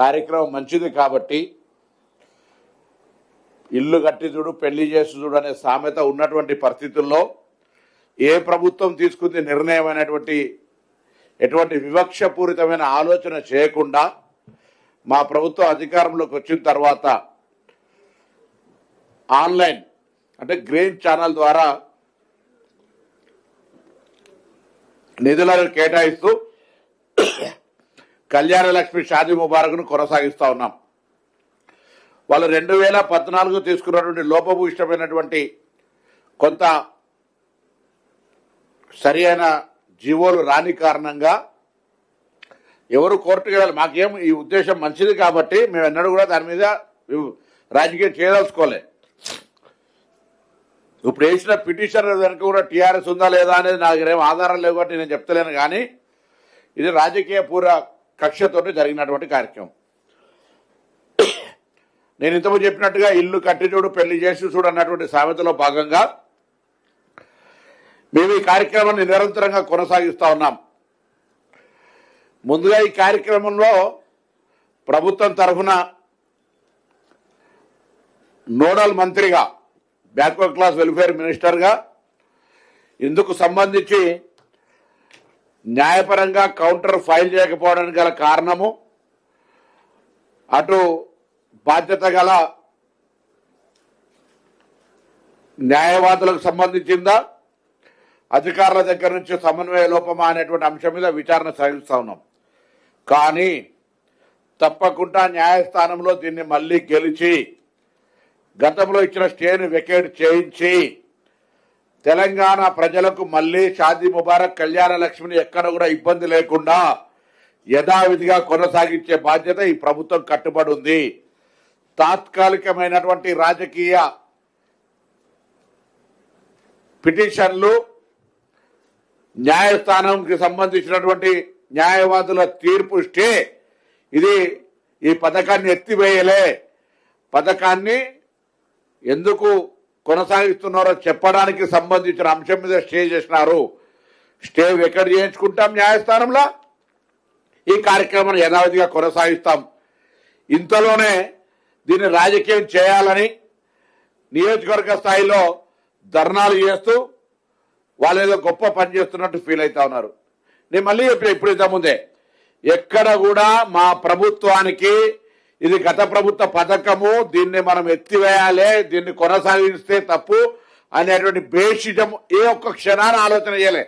కార్యక్రమం మంచిది కాబట్టి ఇల్లు కట్టి చూడు పెళ్లి చేసి చూడు అనే సామెత ఉన్నటువంటి పరిస్థితుల్లో ఏ ప్రభుత్వం తీసుకుంది నిర్ణయం అనేటువంటి ఎటువంటి వివక్షపూరితమైన ఆలోచన చేయకుండా మా ప్రభుత్వం అధికారంలోకి వచ్చిన తర్వాత ఆన్లైన్ అంటే గ్రీన్ ఛానల్ ద్వారా నిధులను కేటాయిస్తూ కళ్యాణ లక్ష్మి షాదీ ముబారక్ను కొనసాగిస్తూ ఉన్నాం. వాళ్ళు 2014 తీసుకున్నటువంటి లోపభూయిష్టమైనటువంటి కొంత సరి అయిన జీవోలు రాని కారణంగా ఎవరు కోర్టుకు వెళ్ళాలి. మాకేం ఈ ఉద్దేశం మంచిది కాబట్టి మేము ఎన్నడూ కూడా దాని మీద రాజకీయం చేయదలుచుకోలే. ఇప్పుడు వేసిన పిటిషన్ వెనక కూడా టీఆర్ఎస్ ఉందా లేదా అనేది నాకు ఏం ఆధారం లేవు కాబట్టి నేను చెప్తలేను. కానీ ఇది రాజకీయ పూర్వ కక్షతో జరిగినటువంటి కార్యక్రమం. నేను ఇంతకుముందు చెప్పినట్టుగా ఇల్లు కట్టి చూడు పెళ్లి చేసి చూడు అన్నటువంటి సామెతలో భాగంగా మేము ఈ కార్యక్రమాన్ని నిరంతరంగా కొనసాగిస్తూ ఉన్నాం. ముందుగా ఈ కార్యక్రమంలో ప్రభుత్వం తరఫున నోడల్ మంత్రిగా బ్యాక్వర్డ్ క్లాస్ వెల్ఫేర్ మినిస్టర్గా ఇందుకు సంబంధించి న్యాయపరంగా కౌంటర్ ఫైల్ చేయకపోవడానికి గల కారణము అటు బాధ్యత గల న్యాయవాదులకు సంబంధించిందా అధికారుల దగ్గర నుంచి సమన్వయ లోపమా అనేటువంటి అంశం మీద విచారణ సాగిస్తూ ఉన్నాం. కానీ తప్పకుండా న్యాయస్థానంలో దీన్ని మళ్ళీ గెలిచి గతంలో ఇచ్చిన స్టేను వెకేట్ చేయించి తెలంగాణ ప్రజలకు మళ్ళీ షాదీ ముబారక్ కళ్యాణ లక్ష్మిని ఎక్కడ కూడా ఇబ్బంది లేకుండా యథావిధిగా కొనసాగించే బాధ్యత ఈ ప్రభుత్వం కట్టుబడి ఉంది. తాత్కాలికమైనటువంటి రాజకీయ పిటిషన్లు న్యాయస్థానంకి సంబంధించినటువంటి న్యాయవాదుల తీర్పు స్టే ఇది ఈ పథకాన్ని ఎత్తివేయలే. పథకాన్ని ఎందుకు కొనసాగిస్తున్నారో చెప్పడానికి సంబంధించిన అంశం మీద స్టే చేసినారు. స్టే ఎక్కడ చేయించుకుంటాం న్యాయస్థానంలో, ఈ కార్యక్రమాన్ని యథావిధిగా కొనసాగిస్తాం. ఇంతలోనే దీన్ని రాజకీయం చేయాలని నియోజకవర్గ స్థాయిలో ధర్నాలు చేస్తూ వాళ్ళు ఏదో గొప్ప పని చేస్తున్నట్టు ఫీల్ అవుతా ఉన్నారు. నేను మళ్ళీ ఇప్పుడు ఇంతకుముందే ఎక్కడ కూడా మా ప్రభుత్వానికి ఇది గత ప్రభుత్వ పథకము, దీన్ని మనం ఎత్తివేయాలి, దీన్ని కొనసాగిస్తే తప్పు అనేటువంటి బేషిజం ఏ ఒక్క క్షణాన్ని ఆలోచన చేయలే.